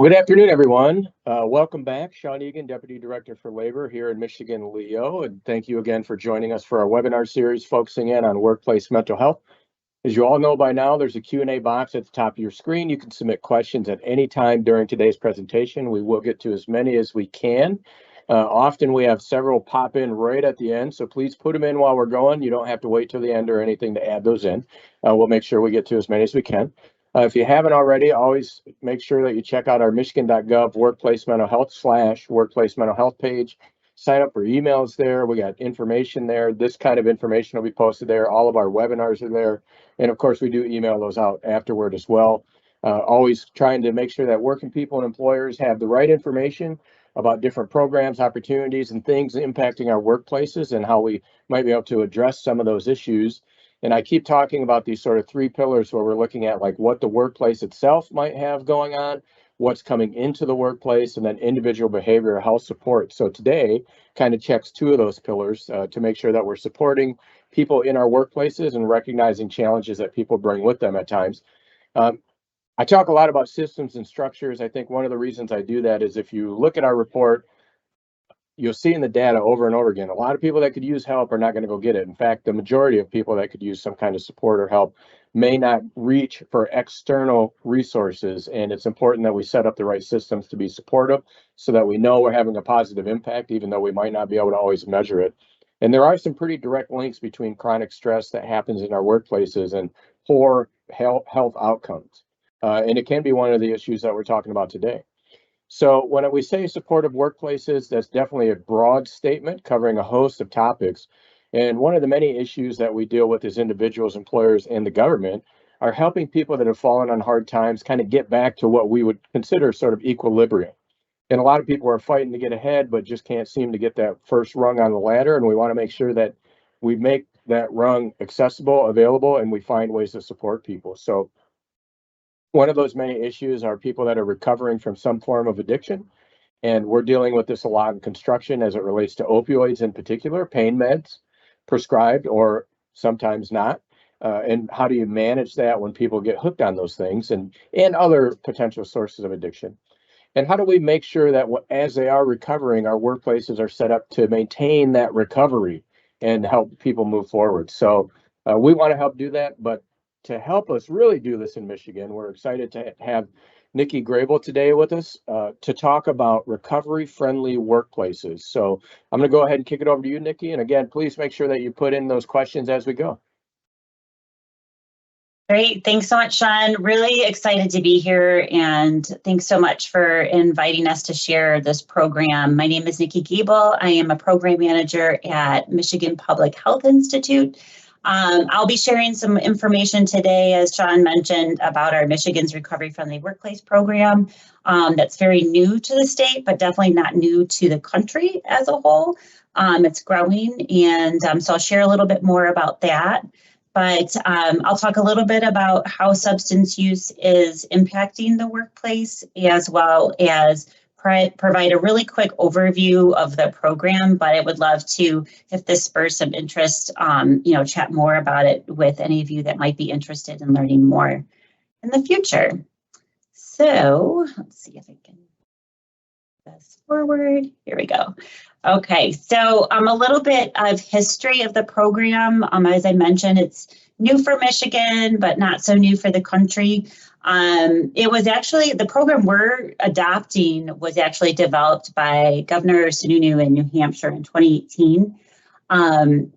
Good afternoon, everyone. Welcome back. Sean Egan, Deputy Director for Labor here in Michigan, Leo, and thank you again for joining us for our webinar series focusing in on workplace mental health. As you all know by now, there's a Q&A box at the top of your screen. You can submit questions at any time during today's presentation. We will get to as many as we can. Often we have several pop in right at the end, so please put them in while we're going. You don't have to wait till the end or anything to add those in. We'll make sure we get to as many as we can. If you haven't already, always make sure that you check out our michigan.gov workplace mental health / workplace mental health page. Sign up for emails there. We got information there. This kind of information will be posted there. All of our webinars are there. And of course, we do email those out afterward as well. Always trying to make sure that working people and employers have the right information about different programs, opportunities, and things impacting our workplaces and how we might be able to address some of those issues. And I keep talking about these sort of three pillars where we're looking at like what the workplace itself might have going on, what's coming into the workplace, and then individual behavioral health support. So today kind of checks two of those pillars to make sure that we're supporting people in our workplaces and recognizing challenges that people bring with them at times. I talk a lot about systems and structures. I think one of the reasons I do that is if you look at our report, you'll see in the data over and over again, a lot of people that could use help are not going to go get it. In fact, the majority of people that could use some kind of support or help may not reach for external resources. And it's important that we set up the right systems to be supportive so that we know we're having a positive impact, even though we might not be able to always measure it. And there are some pretty direct links between chronic stress that happens in our workplaces and poor health outcomes. And it can be one of the issues that we're talking about today. So when we say supportive workplaces, that's definitely a broad statement covering a host of topics. And one of the many issues that we deal with as individuals, employers, and the government are helping people that have fallen on hard times kind of get back to what we would consider sort of equilibrium. And a lot of people are fighting to get ahead, but just can't seem to get that first rung on the ladder. And we want to make sure that we make that rung accessible, available, and we find ways to support people. So one of those many issues are people that are recovering from some form of addiction. And we're dealing with this a lot in construction as it relates to opioids in particular, pain meds, prescribed or sometimes not. And how do you manage that when people get hooked on those things and other potential sources of addiction? And how do we make sure that as they are recovering, our workplaces are set up to maintain that recovery and help people move forward? So we want to help do that, but to help us really do this in Michigan, we're excited to have Nikki Grable today with us to talk about recovery-friendly workplaces. So I'm going to go ahead and kick it over to you, Nikki. And again, please make sure that you put in those questions as we go. Great. Thanks so much, Sean. Really excited to be here. And thanks so much for inviting us to share this program. My name is Nikki Grable. I am a program manager at Michigan Public Health Institute. I'll be sharing some information today, as Sean mentioned, about our Michigan's Recovery Friendly Workplace program that's very new to the state, but definitely not new to the country as a whole. It's growing, and so I'll share a little bit more about that. But I'll talk a little bit about how substance use is impacting the workplace, as well as provide a really quick overview of the program, but I would love to, if this spurs some interest, chat more about it with any of you that might be interested in learning more in the future. So let's see if I can move this forward. Here we go. Okay, so a little bit of history of the program. As I mentioned, it's new for Michigan, but not so new for the country. It was actually, the program we're adopting was actually developed by Governor Sununu in New Hampshire in 2018.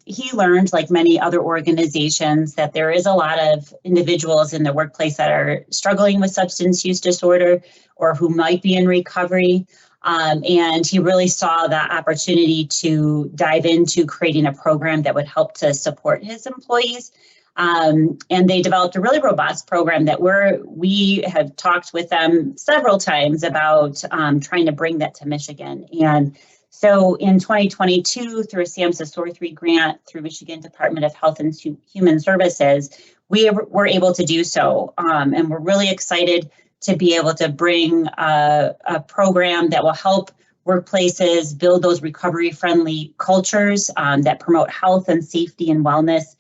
He learned, like many other organizations, that there is a lot of individuals in the workplace that are struggling with substance use disorder or who might be in recovery. And he really saw that opportunity to dive into creating a program that would help to support his employees. And they developed a really robust program that we have talked with them several times about trying to bring that to Michigan. And so in 2022, through a SAMHSA SOAR 3 grant through Michigan Department of Health and Human Services, we were able to do so. And we're really excited to be able to bring a program that will help workplaces build those recovery-friendly cultures that promote health and safety and wellness.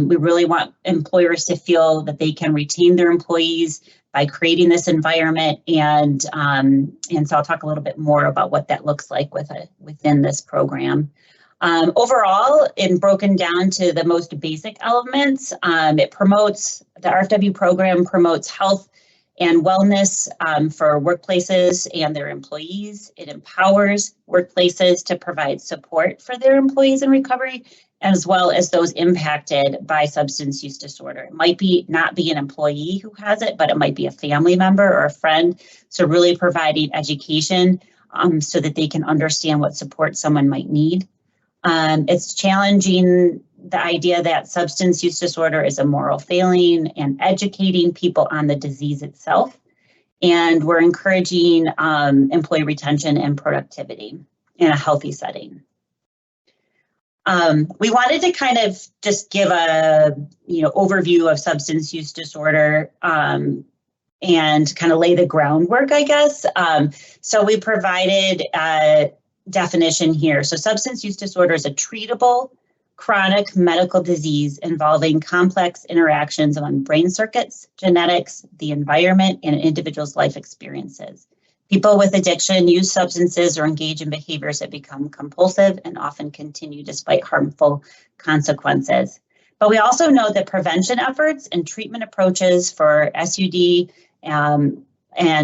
We really want employers to feel that they can retain their employees by creating this environment. And so I'll talk a little bit more about what that looks like within this program. Overall, and broken down to the most basic elements, the RFW program promotes health and wellness for workplaces and their employees. It empowers workplaces to provide support for their employees in recovery, as well as those impacted by substance use disorder. It might not be an employee who has it, but it might be a family member or a friend. So really providing education so that they can understand what support someone might need. It's challenging the idea that substance use disorder is a moral failing and educating people on the disease itself. And we're encouraging employee retention and productivity in a healthy setting. We wanted to kind of just give a overview of substance use disorder and kind of lay the groundwork, I guess. So we provided a definition here. So substance use disorder is a treatable chronic medical disease involving complex interactions among brain circuits, genetics, the environment, and an individual's life experiences. People with addiction use substances or engage in behaviors that become compulsive and often continue despite harmful consequences. But we also know that prevention efforts and treatment approaches for SUD and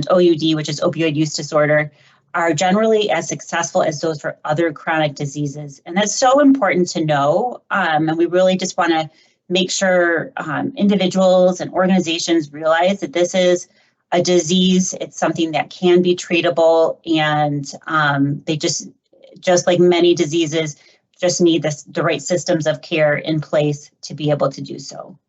OUD, which is opioid use disorder, are generally as successful as those for other chronic diseases. And that's so important to know. And we really just want to make sure individuals and organizations realize that this is a disease. It's something that can be treatable, and they just like many diseases, just need the right systems of care in place to be able to do so.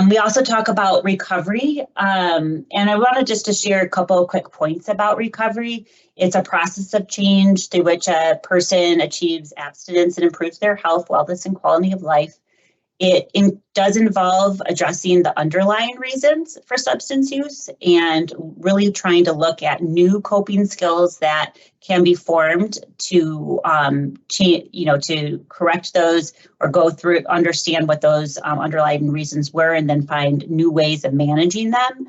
We also talk about recovery, and I wanted just to share a couple of quick points about recovery. It's a process of change through which a person achieves abstinence and improves their health, wellness, and quality of life. It does involve addressing the underlying reasons for substance use and really trying to look at new coping skills that can be formed to to correct those or go through, understand what those underlying reasons were, and then find new ways of managing them.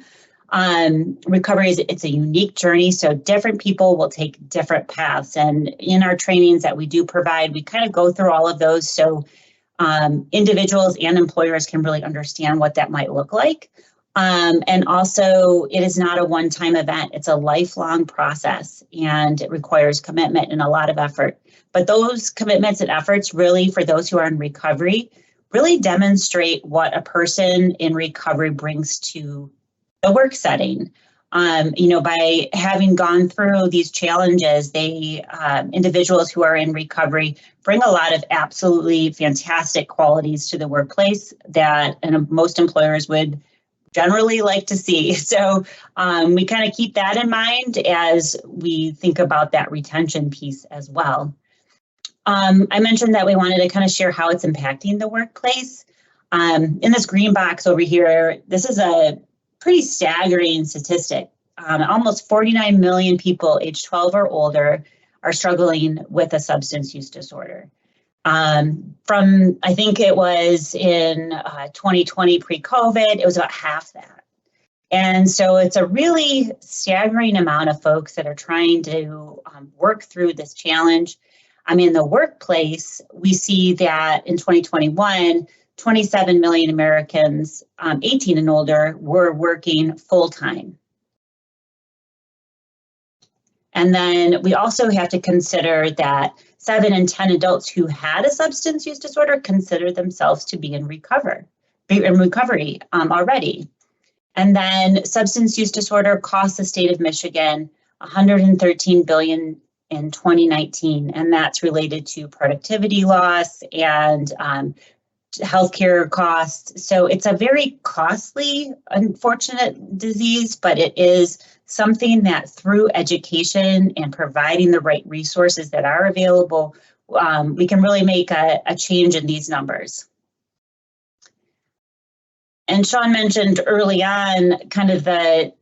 Recovery it's a unique journey, so different people will take different paths. And in our trainings that we do provide, we kind of go through all of those so individuals and employers can really understand what that might look like. And also, it is not a one-time event. It's a lifelong process, and it requires commitment and a lot of effort. But those commitments and efforts really, for those who are in recovery, really demonstrate what a person in recovery brings to the work setting. By having gone through these challenges, individuals who are in recovery bring a lot of absolutely fantastic qualities to the workplace that most employers would generally like to see. So we kind of keep that in mind as we think about that retention piece as well. I mentioned that we wanted to kind of share how it's impacting the workplace. In this green box over here, this is a pretty staggering statistic. Almost 49 million people aged 12 or older are struggling with a substance use disorder. From, I think it was in 2020 pre-COVID, it was about half that. And so it's a really staggering amount of folks that are trying to work through this challenge. In the workplace, we see that in 2021, 27 million Americans 18 and older were working full-time. And then we also have to consider that 7 in 10 adults who had a substance use disorder consider themselves to be in recovery already. And then substance use disorder cost the state of Michigan $113 billion in 2019, and that's related to productivity loss and healthcare costs. So it's a very costly, unfortunate disease, but it is something that through education and providing the right resources that are available, we can really make a change in these numbers. And Sean mentioned early on kind of that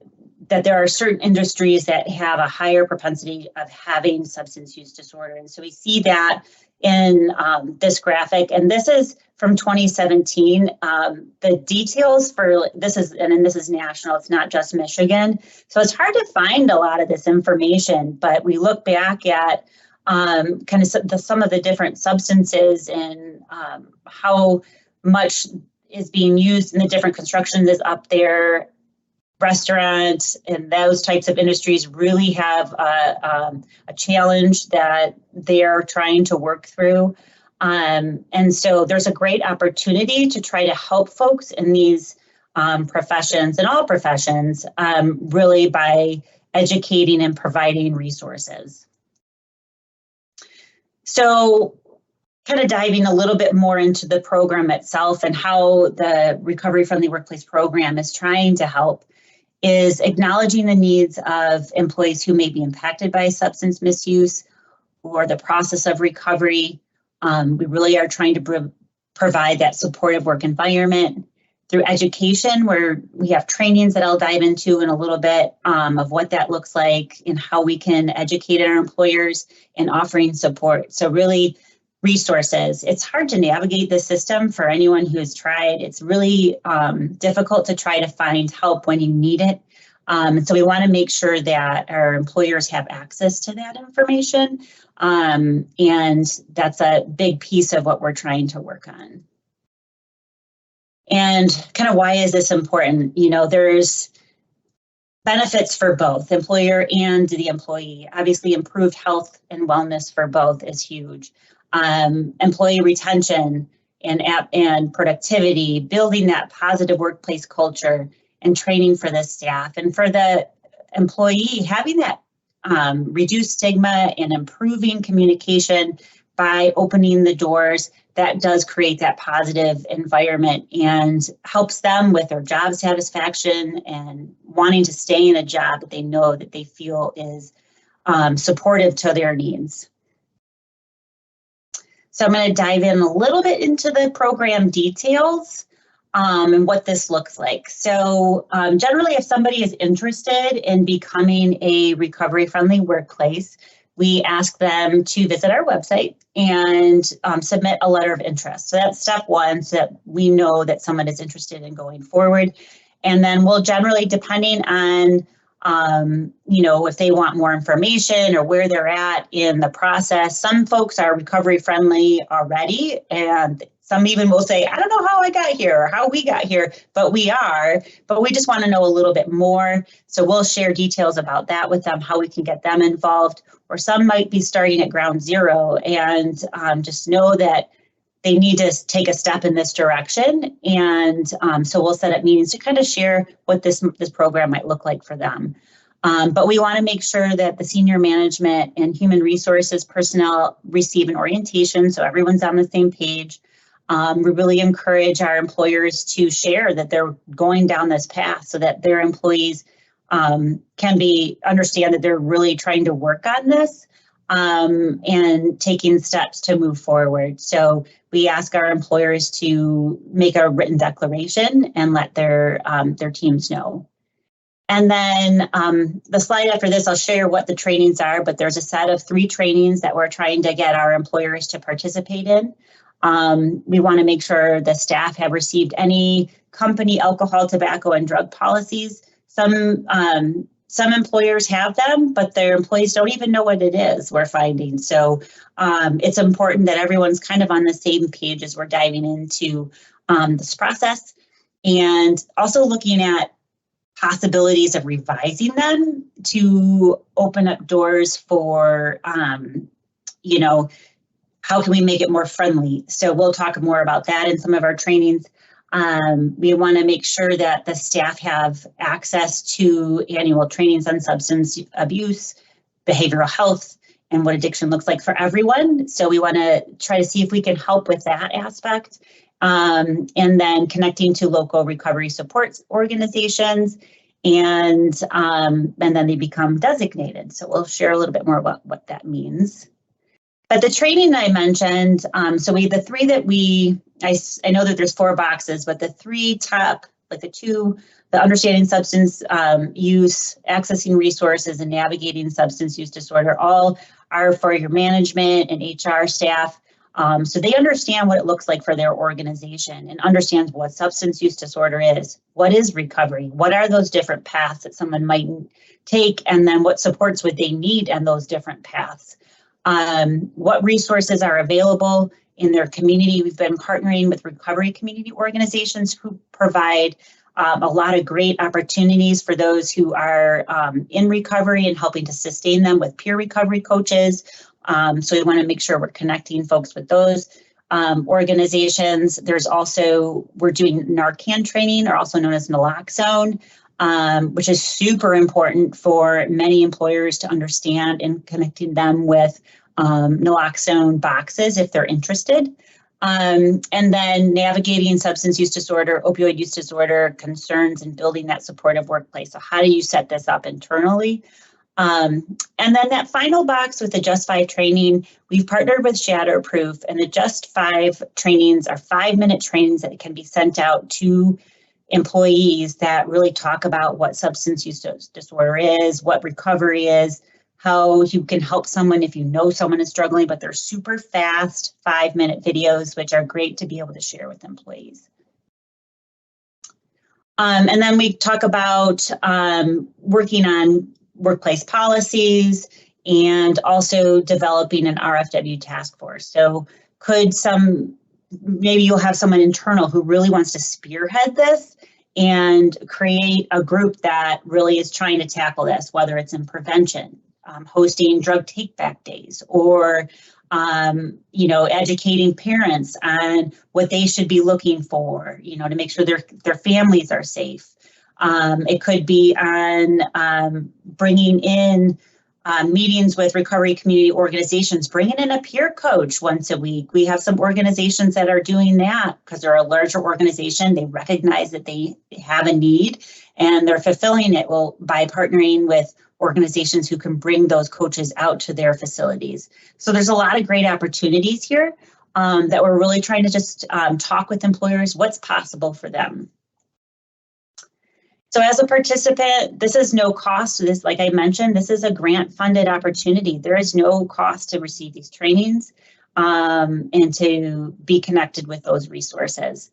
there are certain industries that have a higher propensity of having substance use disorder. And so we see that in this graphic, and this is from 2017. The details for this is national, it's not just Michigan. So it's hard to find a lot of this information, but we look back at kind of some of the different substances and how much is being used in the different construction that's up there. Restaurants and those types of industries really have a challenge that they're trying to work through. And so there's a great opportunity to try to help folks in these professions and all professions really by educating and providing resources. So kind of diving a little bit more into the program itself and how the Recovery Friendly Workplace program is trying to help is acknowledging the needs of employees who may be impacted by substance misuse or the process of recovery. We really are trying to provide that supportive work environment through education, where we have trainings that I'll dive into in a little bit of what that looks like and how we can educate our employers and offering support. So really resources. It's hard to navigate the system for anyone who has tried. It's really difficult to try to find help when you need it. So we want to make sure that our employers have access to that information. And that's a big piece of what we're trying to work on. And kind of why is this important? You know, there's benefits for both employer and the employee. Obviously, improved health and wellness for both is huge. Employee retention and productivity, building that positive workplace culture and training for the staff. And for the employee, having that reduced stigma and improving communication by opening the doors, that does create that positive environment and helps them with their job satisfaction and wanting to stay in a job that they know that they feel is supportive to their needs. So I'm going to dive in a little bit into the program details and what this looks like. So generally, if somebody is interested in becoming a recovery-friendly workplace, we ask them to visit our website and submit a letter of interest. So that's step one, so that we know that someone is interested in going forward. And then we'll generally, depending on you know, if they want more information or where they're at in the process. Some folks are recovery friendly already, and some even will say, I don't know how I got here or how we got here, but we are, but we just want to know a little bit more. So we'll share details about that with them, how we can get them involved. Or some might be starting at ground zero and just know that they need to take a step in this direction. And so we'll set up meetings to kind of share what this program might look like for them. But we want to make sure that the senior management and human resources personnel receive an orientation so everyone's on the same page. We really encourage our employers to share that they're going down this path so that their employees can understand that they're really trying to work on this and taking steps to move forward. So we ask our employers to make a written declaration and let their teams know. And then the slide after this, I'll share what the trainings are, but there's a set of 3 trainings that we're trying to get our employers to participate in. We want to make sure the staff have received any company alcohol, tobacco, and drug policies. Some employers have them, but their employees don't even know what it is, we're finding. So it's important that everyone's kind of on the same page as we're diving into this process, and also looking at possibilities of revising them to open up doors for, you know, how can we make it more friendly? So we'll talk more about that in some of our trainings. We want to make sure that the staff have access to annual trainings on substance abuse, behavioral health, and what addiction looks like for everyone. So we want to try to see if we can help with that aspect. And then connecting to local recovery support organizations, and then they become designated. So we'll share a little bit more about what that means. But the training I mentioned, so the 3 that I know that there's 4 boxes, but the 3 top, like the 2, the understanding substance use, accessing resources, and navigating substance use disorder, all are for your management and HR staff. So they understand what it looks like for their organization and understands what substance use disorder is, what is recovery, what are those different paths that someone might take, and then what supports would they need and those different paths. What resources are available in their community. We've been partnering with recovery community organizations who provide a lot of great opportunities for those who are in recovery and helping to sustain them with peer recovery coaches. So we want to make sure we're connecting folks with those organizations. There's also, we're doing Narcan training, or also known as naloxone, which is super important for many employers to understand, and connecting them with naloxone boxes if they're interested. And then navigating substance use disorder, opioid use disorder concerns, and building that supportive workplace. So how do you set this up internally? And then that final box with the Just 5 training, we've partnered with Shatterproof, and the Just 5 trainings are 5-minute trainings that can be sent out to employees that really talk about what substance use disorder is, what recovery is, how you can help someone if you know someone is struggling, but they're super fast 5-minute videos, which are great to be able to share with employees. And then we talk about working on workplace policies and also developing an RFW task force. So maybe you'll have someone internal who really wants to spearhead this and create a group that really is trying to tackle this, whether it's in prevention, hosting drug take-back days, or educating parents on what they should be looking for, to make sure their families are safe. It could be on bringing in meetings with recovery community organizations, bringing in a peer coach once a week. We have some organizations that are doing that because they're a larger organization. They recognize that they have a need and they're fulfilling it by partnering with organizations who can bring those coaches out to their facilities. So there's a lot of great opportunities here that we're really trying to just talk with employers what's possible for them. So as a participant, this is no cost. This, like I mentioned, this is a grant-funded opportunity. There is no cost to receive these trainings and to be connected with those resources.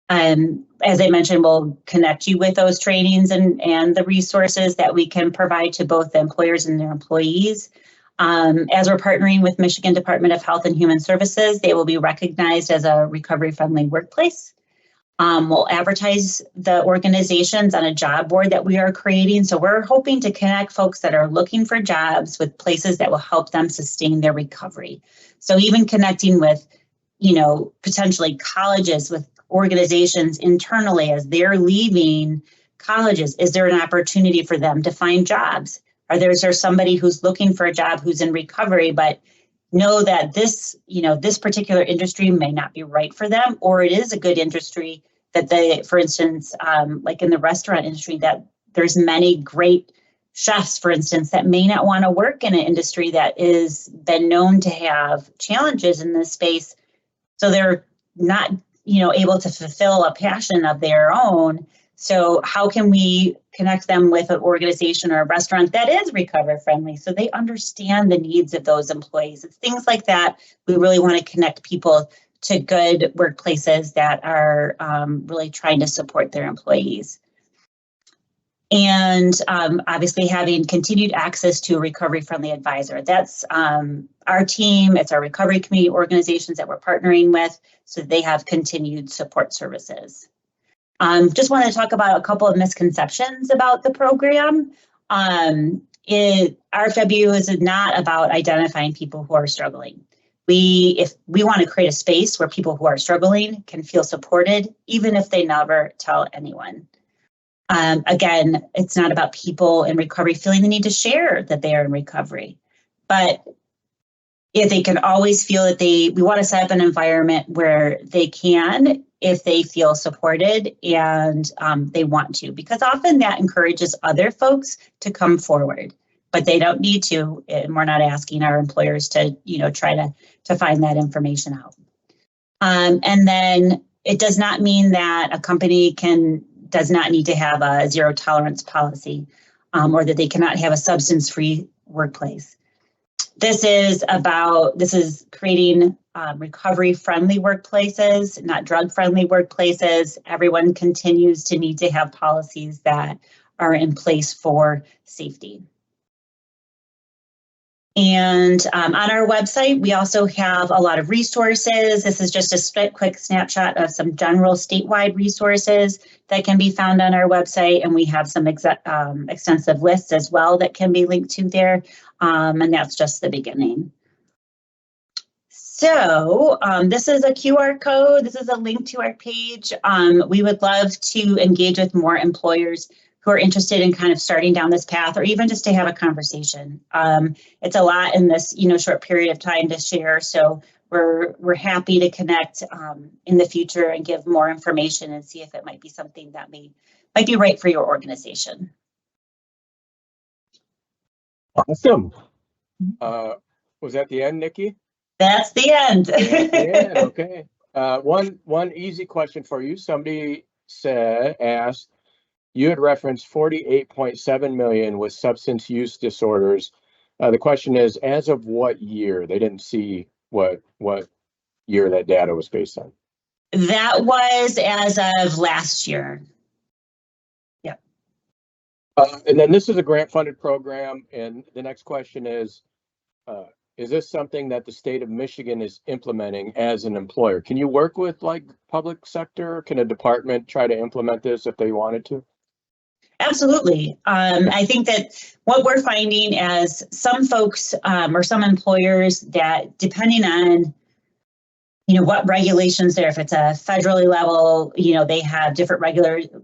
As I mentioned, we'll connect you with those trainings and the resources that we can provide to both the employers and their employees. As we're partnering with Michigan Department of Health and Human Services, they will be recognized as a recovery-friendly workplace. We'll advertise the organizations on a job board that we are creating. So we're hoping to connect folks that are looking for jobs with places that will help them sustain their recovery. So even connecting with, potentially colleges, with organizations internally as they're leaving colleges, is there an opportunity for them to find jobs? Or is there somebody who's looking for a job who's in recovery, but know that this particular industry may not be right for them, or it is a good industry that they, for instance, like in the restaurant industry, that there's many great chefs, for instance, that may not want to work in an industry that is been known to have challenges in this space. So they're not, able to fulfill a passion of their own. So how can we connect them with an organization or a restaurant that is recovery friendly so they understand the needs of those employees? It's things like that. We really want to connect people to good workplaces that are really trying to support their employees. And obviously having continued access to a recovery-friendly advisor. That's our team, it's our recovery community organizations that we're partnering with, so they have continued support services. Just want to talk about a couple of misconceptions about the program. RFW is not about identifying people who are struggling. If we want to create a space where people who are struggling can feel supported, even if they never tell anyone. Again, it's not about people in recovery feeling the need to share that they are in recovery, but if they can always feel that we want to set up an environment where they can, if they feel supported and they want to, because often that encourages other folks to come forward, but they don't need to, and we're not asking our employers to, try to find that information out. And then it does not mean that a company does not need to have a zero tolerance policy or that they cannot have a substance-free workplace. This is creating recovery-friendly workplaces, not drug-friendly workplaces. Everyone continues to need to have policies that are in place for safety. And on our website, we also have a lot of resources. This is just a quick snapshot of some general statewide resources that can be found on our website. And we have some extensive lists as well that can be linked to there. And that's just the beginning. So this is a QR code. This is a link to our page. We would love to engage with more employers who are interested in kind of starting down this path, or even just to have a conversation. It's a lot in this, short period of time to share. So we're happy to connect in the future and give more information and see if it might be something that might be right for your organization. Awesome. Was that the end, Nikki? That's the end. Yeah, okay. One easy question for you. Somebody asked, you had referenced 48.7 million with substance use disorders. The question is, as of what year? They didn't see what year that data was based on. That was as of last year. Yeah. And then this is a grant-funded program, and the next question is this something that the state of Michigan is implementing as an employer? Can you work with like public sector? Can a department try to implement this if they wanted to? Absolutely. I think that what we're finding as some folks or some employers that, depending on what regulations there, if it's a federally level, they have different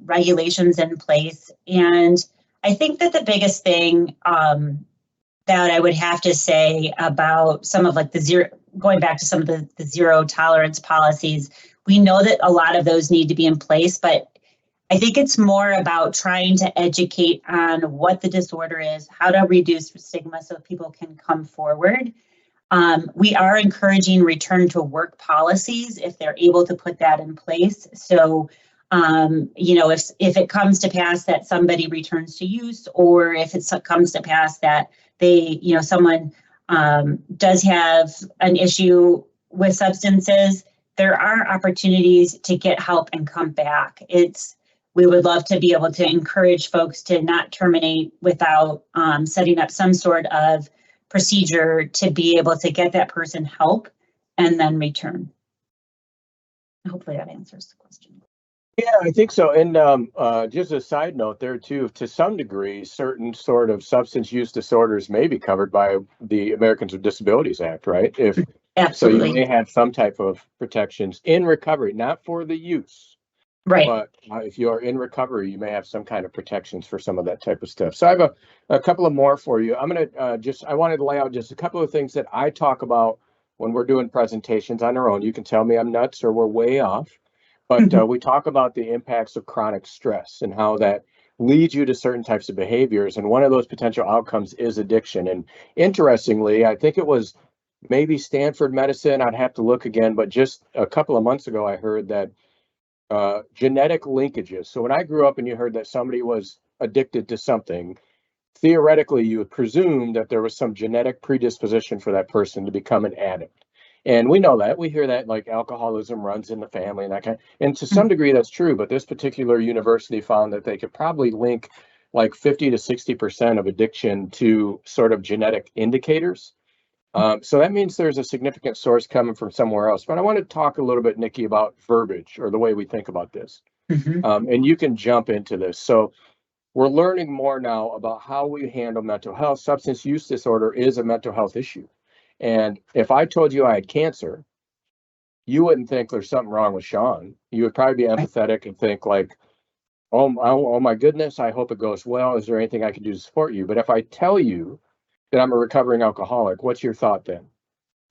regulations in place. And I think that the biggest thing that I would have to say about some of like going back to some of the zero tolerance policies, we know that a lot of those need to be in place, but I think it's more about trying to educate on what the disorder is, how to reduce stigma so people can come forward. We are encouraging return to work policies if they're able to put that in place. So, if it comes to pass that somebody returns to use, or if it comes to pass that someone does have an issue with substances, there are opportunities to get help and come back. We would love to be able to encourage folks to not terminate without setting up some sort of procedure to be able to get that person help and then return. Hopefully that answers the question. Yeah, I think so. And just a side note there too, to some degree, certain sort of substance use disorders may be covered by the Americans with Disabilities Act, right? Absolutely. So you may have some type of protections in recovery, not for the use. Right. But if you are in recovery, you may have some kind of protections for some of that type of stuff. So I have a couple of more for you. I'm going to I wanted to lay out just a couple of things that I talk about when we're doing presentations on our own. You can tell me I'm nuts or we're way off, but we talk about the impacts of chronic stress and how that leads you to certain types of behaviors. And one of those potential outcomes is addiction. And interestingly, I think it was maybe Stanford Medicine, I'd have to look again, but just a couple of months ago, I heard that genetic linkages. So when I grew up and you heard that somebody was addicted to something, theoretically, you would presume that there was some genetic predisposition for that person to become an addict. And we know that. We hear that like alcoholism runs in the family and that kind of, and to some degree that's true, but this particular university found that they could probably link like 50 to 60% of addiction to sort of genetic indicators. So that means there's a significant source coming from somewhere else. But I want to talk a little bit, Nikki, about verbiage or the way we think about this. And you can jump into this. So we're learning more now about how we handle mental health. Substance use disorder is a mental health issue. And if I told you I had cancer, you wouldn't think there's something wrong with Sean. You would probably be empathetic and think like, oh my goodness, I hope it goes well. Is there anything I can do to support you? But if I tell you that I'm a recovering alcoholic, what's your thought then?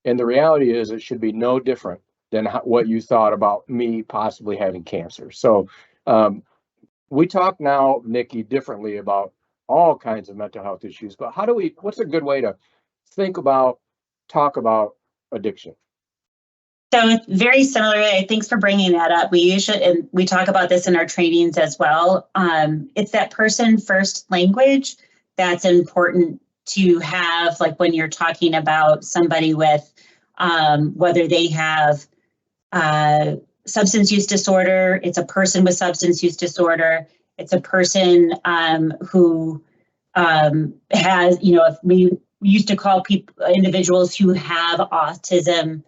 And the reality is it should be no different than what you thought about me possibly having cancer. So we talk now, Nikki, differently about all kinds of mental health issues, but what's a good way to talk about addiction? So very similarly, thanks for bringing that up. We talk about this in our trainings as well. It's that person first language that's important to have, like when you're talking about somebody with, whether they have substance use disorder, it's a person with substance use disorder, it's a person who has, if we used to call individuals who have autism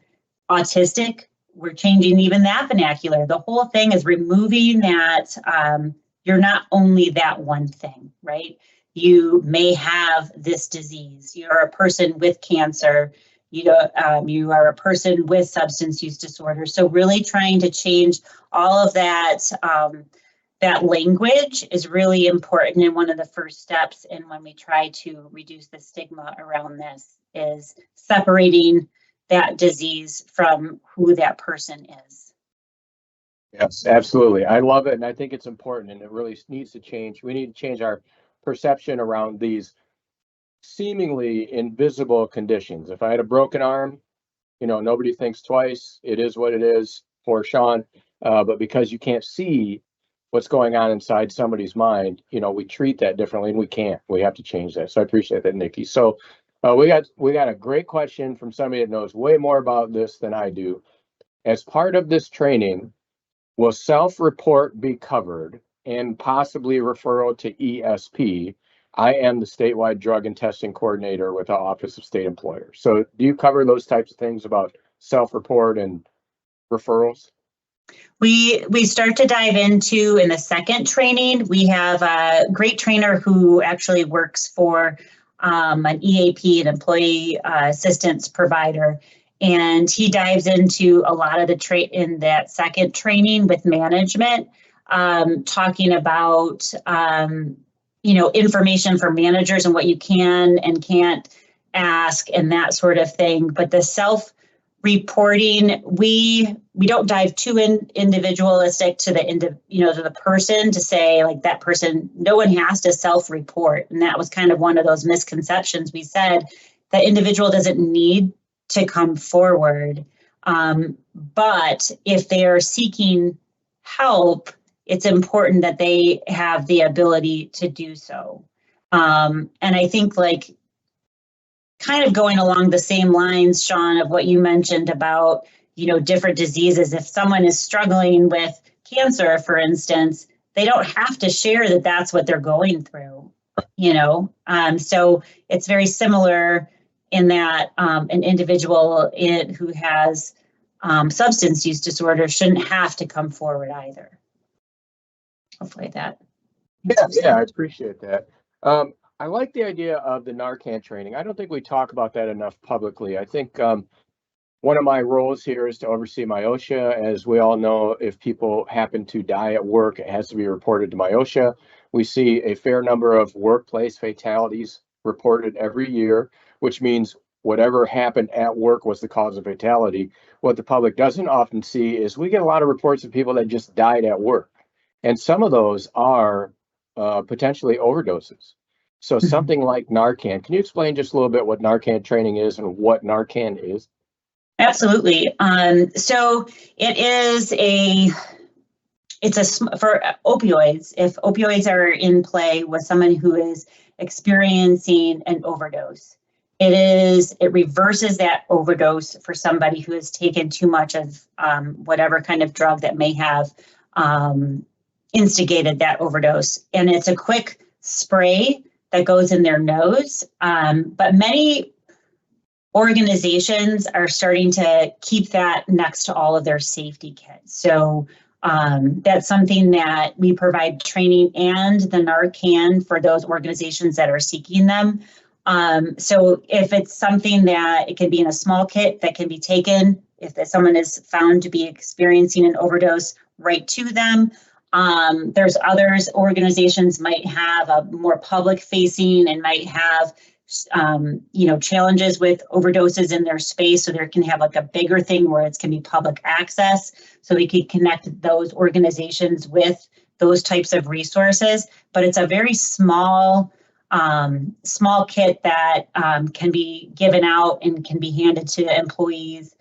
autistic, we're changing even that vernacular. The whole thing is removing that you're not only that one thing, right? You may have this disease. You're a person with cancer. You are a person with substance use disorder. So really trying to change all of that. That language is really important, and one of the first steps in when we try to reduce the stigma around this is separating that disease from who that person is. Yes, absolutely. I love it, and I think it's important, and it really needs to change. We need to change our perception around these seemingly invisible conditions. If I had a broken arm, nobody thinks twice. It is what it is for Sean, but because you can't see what's going on inside somebody's mind, we treat that differently, and we can't. We have to change that. So I appreciate that, Nikki. So we got a great question from somebody that knows way more about this than I do. As part of this training, will self-report be covered and possibly referral to ESP? I am the statewide drug and testing coordinator with the Office of State Employers. So do you cover those types of things about self-report and referrals? We start to dive into in the second training. We have a great trainer who actually works for an EAP, an employee assistance provider, and he dives into a lot of the in that second training with management, talking about information for managers and what you can and can't ask and that sort of thing. But the self-reporting, we don't dive too individualistic to the person to say like that person, no one has to self-report. And that was kind of one of those misconceptions. We said the individual doesn't need to come forward. But if they are seeking help, it's important that they have the ability to do so. And I think like kind of going along the same lines, Sean, of what you mentioned about, different diseases. If someone is struggling with cancer, for instance, they don't have to share that that's what they're going through, So it's very similar in that an individual who has substance use disorder shouldn't have to come forward either. Hopefully that. Yeah, I appreciate that. I like the idea of the Narcan training. I don't think we talk about that enough publicly. I think one of my roles here is to oversee MIOSHA. As we all know, if people happen to die at work, it has to be reported to MIOSHA. We see a fair number of workplace fatalities reported every year, which means whatever happened at work was the cause of fatality. What the public doesn't often see is we get a lot of reports of people that just died at work. And some of those are potentially overdoses. So something like Narcan, can you explain just a little bit what Narcan training is and what Narcan is? Absolutely. So it's for opioids. If opioids are in play with someone who is experiencing an overdose, it reverses that overdose for somebody who has taken too much of whatever kind of drug that may have instigated that overdose. And it's a quick spray that goes in their nose. But many organizations are starting to keep that next to all of their safety kits. So that's something that we provide training and the Narcan for those organizations that are seeking them. So if it's something that it can be in a small kit that can be taken, if someone is found to be experiencing an overdose, right to them. There's others, organizations might have a more public facing and might have challenges with overdoses in their space. So there can have like a bigger thing where it can be public access. So we can connect those organizations with those types of resources, but it's a very small kit that can be given out and can be handed to employees.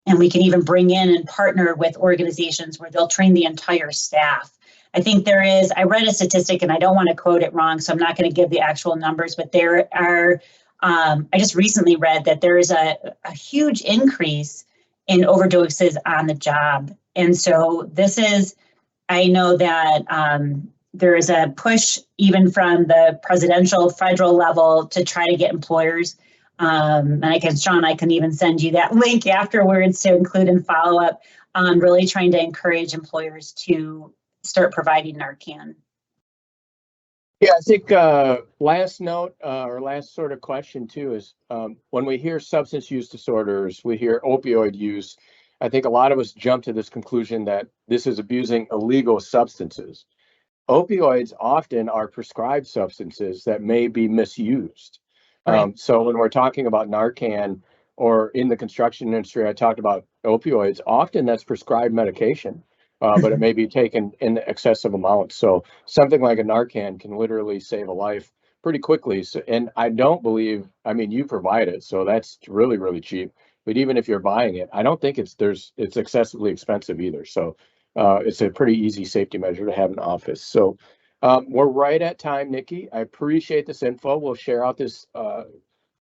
And we can even bring in and partner with organizations where they'll train the entire staff I think there is, I read a statistic and I don't want to quote it wrong, so I'm not going to give the actual numbers, but there are, I just recently read that there is a huge increase in overdoses on the job. And so this is, I know that there is a push even from the presidential federal level to try to get employers. And I can, Sean, I can even send you that link afterwards to include in follow-up, really trying to encourage employers to start providing Narcan. Yeah, I think last note or last sort of question too is when we hear substance use disorders, we hear opioid use. I think a lot of us jump to this conclusion that this is abusing illegal substances. Opioids often are prescribed substances that may be misused. Right. So when we're talking about Narcan or in the construction industry, I talked about opioids, often that's prescribed medication, but it may be taken in excessive amounts. So something like a Narcan can literally save a life pretty quickly. So, and I don't believe, I mean, you provide it, so that's really, really cheap. But even if you're buying it, I don't think it's excessively expensive either. So it's a pretty easy safety measure to have in office. So we're right at time, Nikki. I appreciate this info. We'll share out this the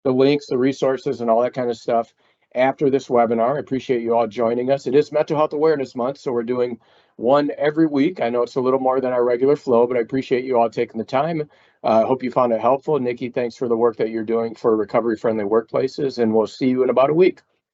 links, the resources, and all that kind of stuff after this webinar. I appreciate you all joining us. It is Mental Health Awareness Month, so we're doing one every week. I know it's a little more than our regular flow, but I appreciate you all taking the time. I hope you found it helpful. Nikki, thanks for the work that you're doing for recovery-friendly workplaces, and we'll see you in about a week.